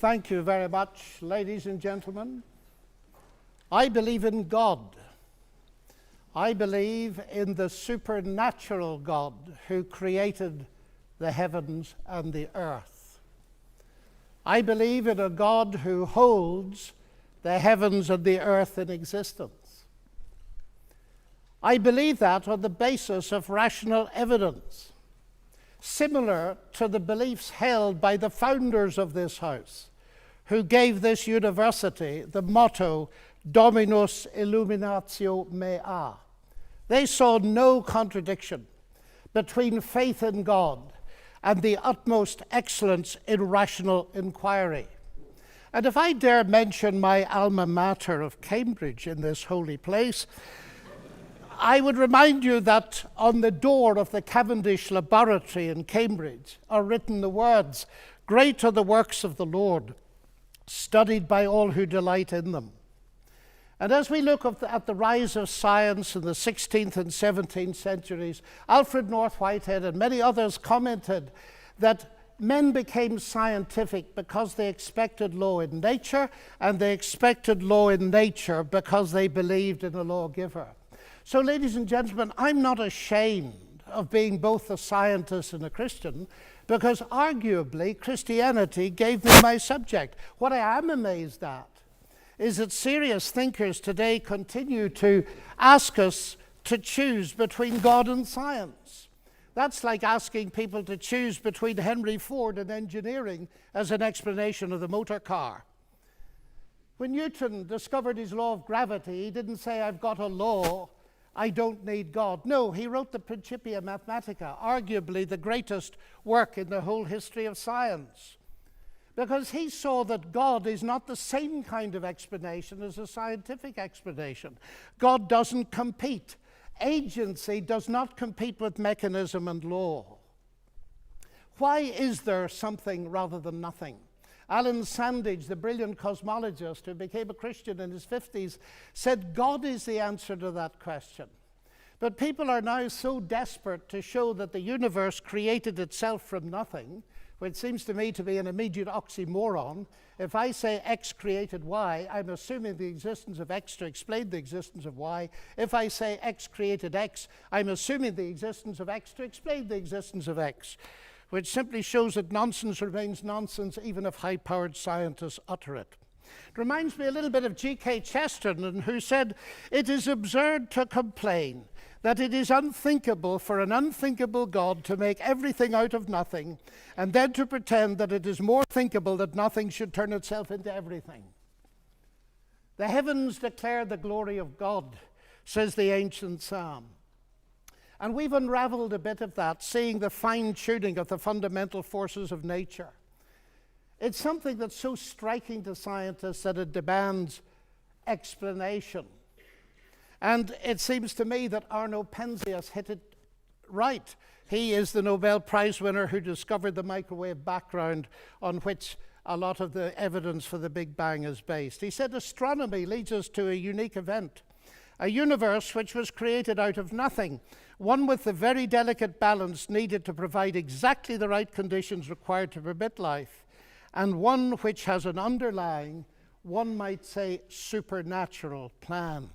Thank you very much, ladies and gentlemen. I believe in God. I believe in the supernatural God who created the heavens and the earth. I believe in a God who holds the heavens and the earth in existence. I believe that on the basis of rational evidence, similar to the beliefs held by the founders of this house, who gave this university the motto, Dominus Illuminatio Mea. They saw no contradiction between faith in God and the utmost excellence in rational inquiry. And if I dare mention my alma mater of Cambridge in this holy place, I would remind you that on the door of the Cavendish Laboratory in Cambridge are written the words, "Great are the works of the Lord, studied by all who delight in them." And as we look at the rise of science in the 16th and 17th centuries, Alfred North Whitehead and many others commented that men became scientific because they expected law in nature, and they expected law in nature because they believed in a lawgiver. So, ladies and gentlemen, I'm not ashamed of being both a scientist and a Christian, because arguably Christianity gave me my subject. What I am amazed at is that serious thinkers today continue to ask us to choose between God and science. That's like asking people to choose between Henry Ford and engineering as an explanation of the motor car. When Newton discovered his law of gravity, he didn't say, "I've got a law, I don't need God." No, he wrote the Principia Mathematica, arguably the greatest work in the whole history of science, because he saw that God is not the same kind of explanation as a scientific explanation. God doesn't compete. Agency does not compete with mechanism and law. Why is there something rather than nothing? Alan Sandage, the brilliant cosmologist who became a Christian in his 50s, said God is the answer to that question. But people are now so desperate to show that the universe created itself from nothing, which seems to me to be an immediate oxymoron. If I say X created Y, I'm assuming the existence of X to explain the existence of Y. If I say X created X, I'm assuming the existence of X to explain the existence of X, which simply shows that nonsense remains nonsense even if high-powered scientists utter it. It reminds me a little bit of G.K. Chesterton, who said, "It is absurd to complain that it is unthinkable for an unthinkable God to make everything out of nothing, and then to pretend that it is more thinkable that nothing should turn itself into everything." The heavens declare the glory of God, says the ancient psalm. And we've unraveled a bit of that, seeing the fine-tuning of the fundamental forces of nature. It's something that's so striking to scientists that it demands explanation. And it seems to me that Arno Penzias hit it right. He is the Nobel Prize winner who discovered the microwave background on which a lot of the evidence for the Big Bang is based. He said astronomy leads us to a unique event, a universe which was created out of nothing, one with the very delicate balance needed to provide exactly the right conditions required to permit life, and one which has an underlying, one might say, supernatural plan.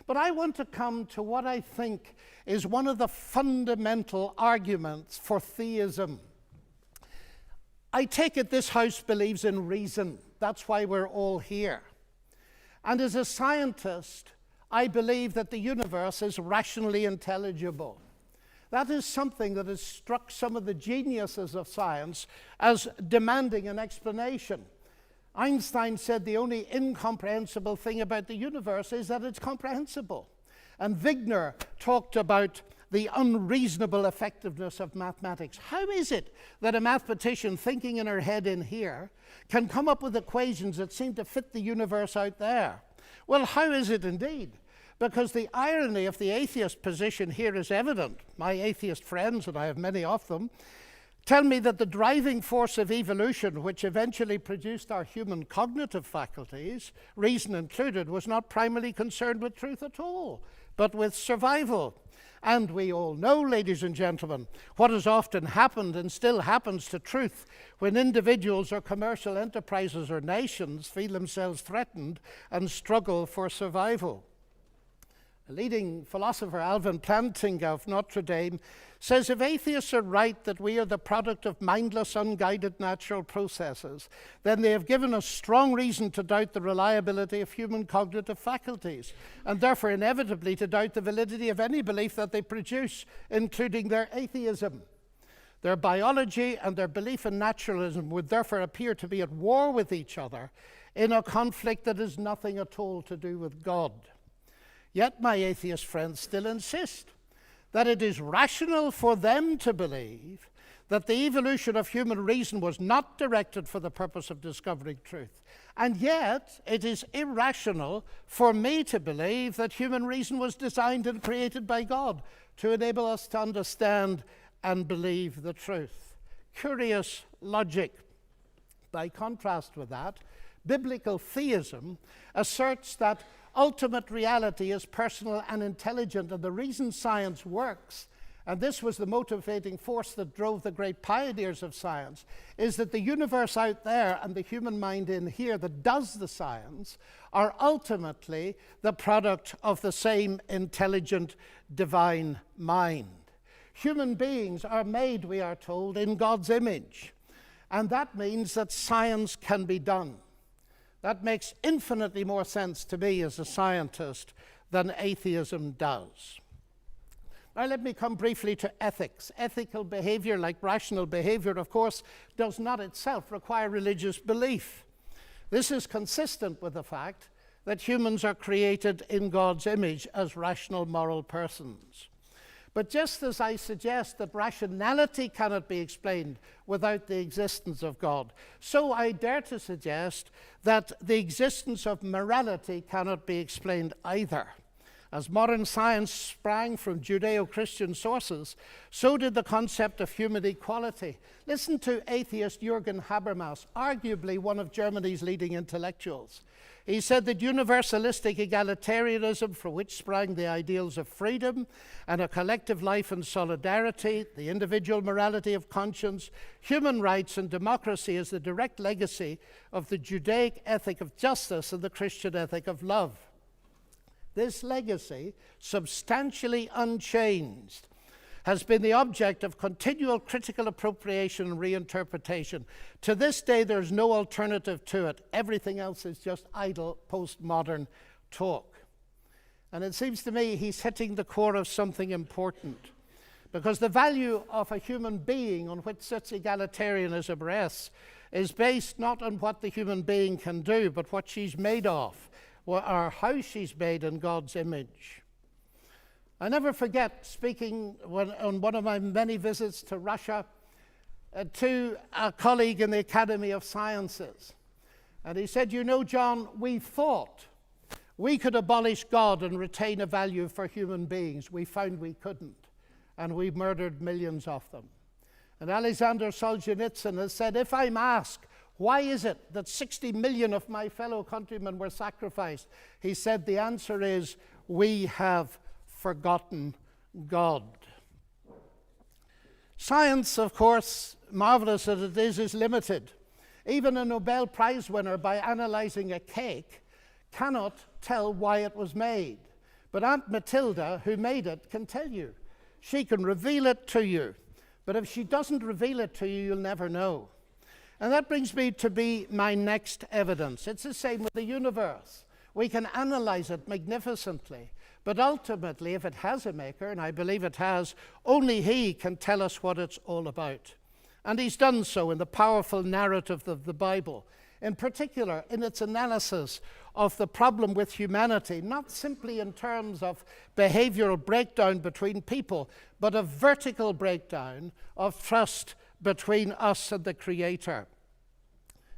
But I want to come to what I think is one of the fundamental arguments for theism. I take it this house believes in reason. That's why we're all here. And as a scientist, I believe that the universe is rationally intelligible. That is something that has struck some of the geniuses of science as demanding an explanation. Einstein said the only incomprehensible thing about the universe is that it's comprehensible. And Wigner talked about the unreasonable effectiveness of mathematics. How is it that a mathematician thinking in her head in here can come up with equations that seem to fit the universe out there? Well, how is it indeed? Because the irony of the atheist position here is evident. My atheist friends, and I have many of them, tell me that the driving force of evolution, which eventually produced our human cognitive faculties, reason included, was not primarily concerned with truth at all, but with survival. And we all know, ladies and gentlemen, what has often happened and still happens to truth when individuals or commercial enterprises or nations feel themselves threatened and struggle for survival. A leading philosopher, Alvin Plantinga of Notre Dame, says if atheists are right that we are the product of mindless, unguided natural processes, then they have given us strong reason to doubt the reliability of human cognitive faculties, and therefore inevitably to doubt the validity of any belief that they produce, including their atheism. Their biology and their belief in naturalism would therefore appear to be at war with each other in a conflict that has nothing at all to do with God. Yet my atheist friends still insist that it is rational for them to believe that the evolution of human reason was not directed for the purpose of discovering truth. And yet it is irrational for me to believe that human reason was designed and created by God to enable us to understand and believe the truth. Curious logic. By contrast with that, biblical theism asserts that ultimate reality is personal and intelligent, and the reason science works, and this was the motivating force that drove the great pioneers of science, is that the universe out there and the human mind in here that does the science are ultimately the product of the same intelligent divine mind. Human beings are made, we are told, in God's image, and that means that science can be done. That makes infinitely more sense to me as a scientist than atheism does. Now let me come briefly to ethics. Ethical behavior, like rational behavior, of course, does not itself require religious belief. This is consistent with the fact that humans are created in God's image as rational moral persons. But just as I suggest that rationality cannot be explained without the existence of God, so I dare to suggest that the existence of morality cannot be explained either. As modern science sprang from Judeo-Christian sources, so did the concept of human equality. Listen to atheist Jürgen Habermas, arguably one of Germany's leading intellectuals. He said that universalistic egalitarianism, from which sprang the ideals of freedom and a collective life and solidarity, the individual morality of conscience, human rights and democracy, is the direct legacy of the Judaic ethic of justice and the Christian ethic of love. This legacy, substantially unchanged, has been the object of continual critical appropriation and reinterpretation. To this day, there's no alternative to it. Everything else is just idle postmodern talk. And it seems to me he's hitting the core of something important, because the value of a human being on which such egalitarianism rests is based not on what the human being can do, but what she's made of, or how she's made in God's image. I never forget speaking on one of my many visits to Russia to a colleague in the Academy of Sciences. And he said, "You know, John, we thought we could abolish God and retain a value for human beings. We found we couldn't, and we murdered millions of them." And Alexander Solzhenitsyn has said, "If I'm asked, why is it that 60 million of my fellow countrymen were sacrificed?" He said, the answer is, we have forgotten God. Science, of course, marvelous as it is limited. Even a Nobel Prize winner, by analyzing a cake, cannot tell why it was made. But Aunt Matilda, who made it, can tell you. She can reveal it to you. But if she doesn't reveal it to you, you'll never know. And that brings me to my next evidence. It's the same with the universe. We can analyze it magnificently, but ultimately, if it has a maker, and I believe it has, only he can tell us what it's all about. And he's done so in the powerful narrative of the Bible, in particular in its analysis of the problem with humanity, not simply in terms of behavioral breakdown between people, but a vertical breakdown of trust between us and the Creator.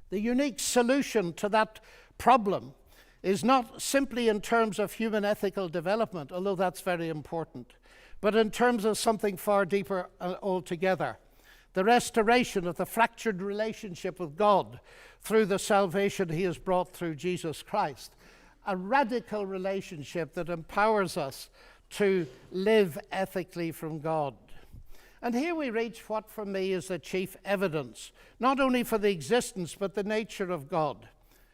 The unique solution to that problem is not simply in terms of human ethical development, although that's very important, but in terms of something far deeper altogether. The restoration of the fractured relationship with God through the salvation he has brought through Jesus Christ. A radical relationship that empowers us to live ethically from God. And here we reach what for me is the chief evidence, not only for the existence but the nature of God.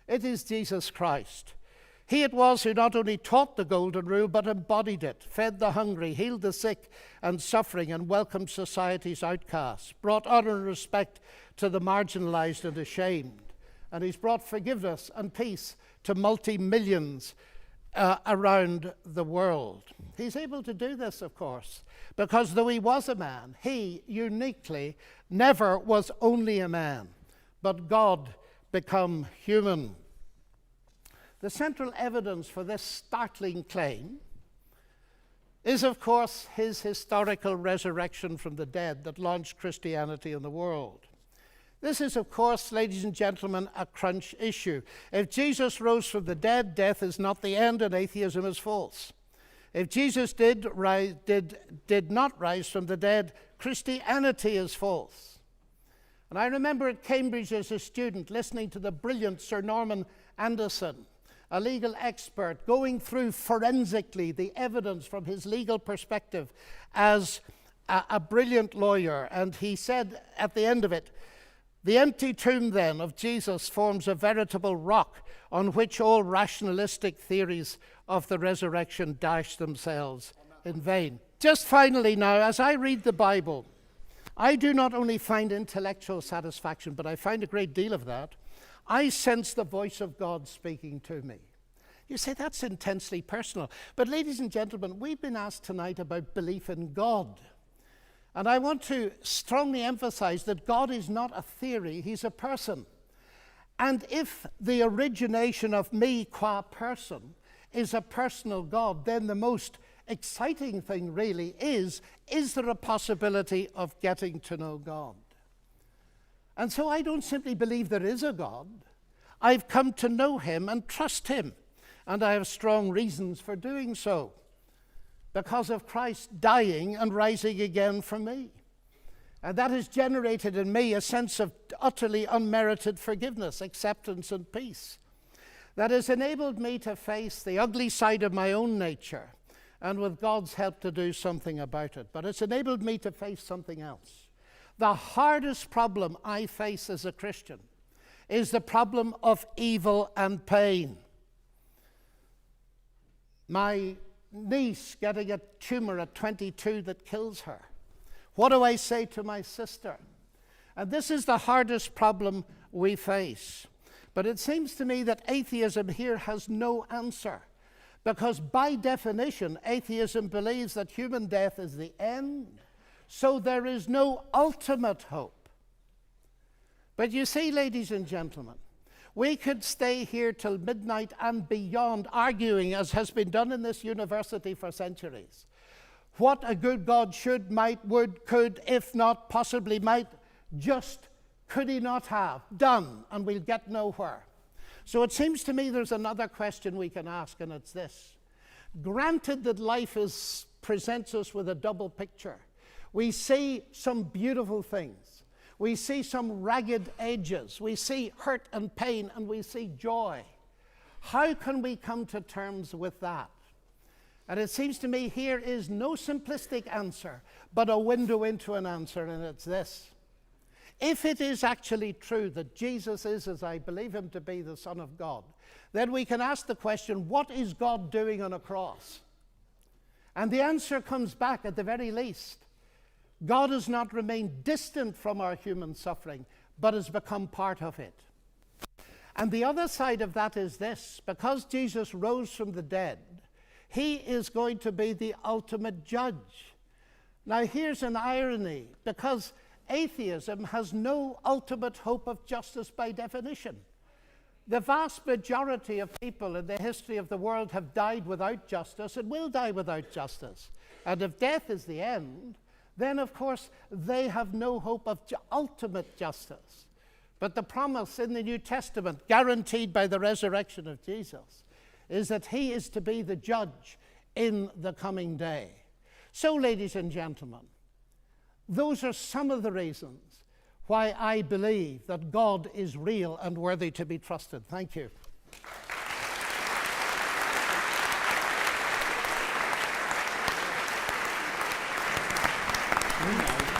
It is Jesus Christ. He it was who not only taught the golden rule but embodied it, fed the hungry, healed the sick and suffering, and welcomed society's outcasts, brought honor and respect to the marginalized and ashamed. And he's brought forgiveness and peace to multi-millions around the world. He's able to do this, of course, because though he was a man, he uniquely never was only a man, but God become human. The central evidence for this startling claim is, of course, his historical resurrection from the dead that launched Christianity in the world. This is, of course, ladies and gentlemen, a crunch issue. If Jesus rose from the dead, death is not the end and atheism is false. If Jesus did not rise from the dead, Christianity is false. And I remember at Cambridge as a student listening to the brilliant Sir Norman Anderson, a legal expert, going through forensically the evidence from his legal perspective as a brilliant lawyer. And he said at the end of it, "The empty tomb, then, of Jesus forms a veritable rock on which all rationalistic theories of the resurrection dash themselves in vain." Just finally now, as I read the Bible, I do not only find intellectual satisfaction, but I find a great deal of that. I sense the voice of God speaking to me. You say, that's intensely personal. But ladies and gentlemen, we've been asked tonight about belief in God. And I want to strongly emphasize that God is not a theory, he's a person. And if the origination of me qua person is a personal God, then the most exciting thing really is there a possibility of getting to know God? And so I don't simply believe there is a God. I've come to know him and trust him. And I have strong reasons for doing so, because of Christ dying and rising again for me. And that has generated in me a sense of utterly unmerited forgiveness, acceptance, and peace. That has enabled me to face the ugly side of my own nature, and with God's help to do something about it. But it's enabled me to face something else. The hardest problem I face as a Christian is the problem of evil and pain. My niece getting a tumor at 22 that kills her. What do I say to my sister? And this is the hardest problem we face. But it seems to me that atheism here has no answer, because by definition, atheism believes that human death is the end, so there is no ultimate hope. But you see, ladies and gentlemen, we could stay here till midnight and beyond arguing, as has been done in this university for centuries, what a good God should, might, would, could, if not, possibly might, just could he not have done, and we'll get nowhere. So it seems to me there's another question we can ask, and it's this. Granted that life presents us with a double picture. We see some beautiful things. We see some ragged edges. We see hurt and pain, and we see joy. How can we come to terms with that? And it seems to me here is no simplistic answer, but a window into an answer, and it's this. If it is actually true that Jesus is, as I believe him to be, the Son of God, then we can ask the question, what is God doing on a cross? And the answer comes back at the very least. God has not remained distant from our human suffering, but has become part of it. And the other side of that is this. Because Jesus rose from the dead, he is going to be the ultimate judge. Now here's an irony, because atheism has no ultimate hope of justice by definition. The vast majority of people in the history of the world have died without justice and will die without justice. And if death is the end, then of course they have no hope of ultimate justice. But the promise in the New Testament, guaranteed by the resurrection of Jesus, is that he is to be the judge in the coming day. So, ladies and gentlemen, those are some of the reasons why I believe that God is real and worthy to be trusted. Thank you. You know.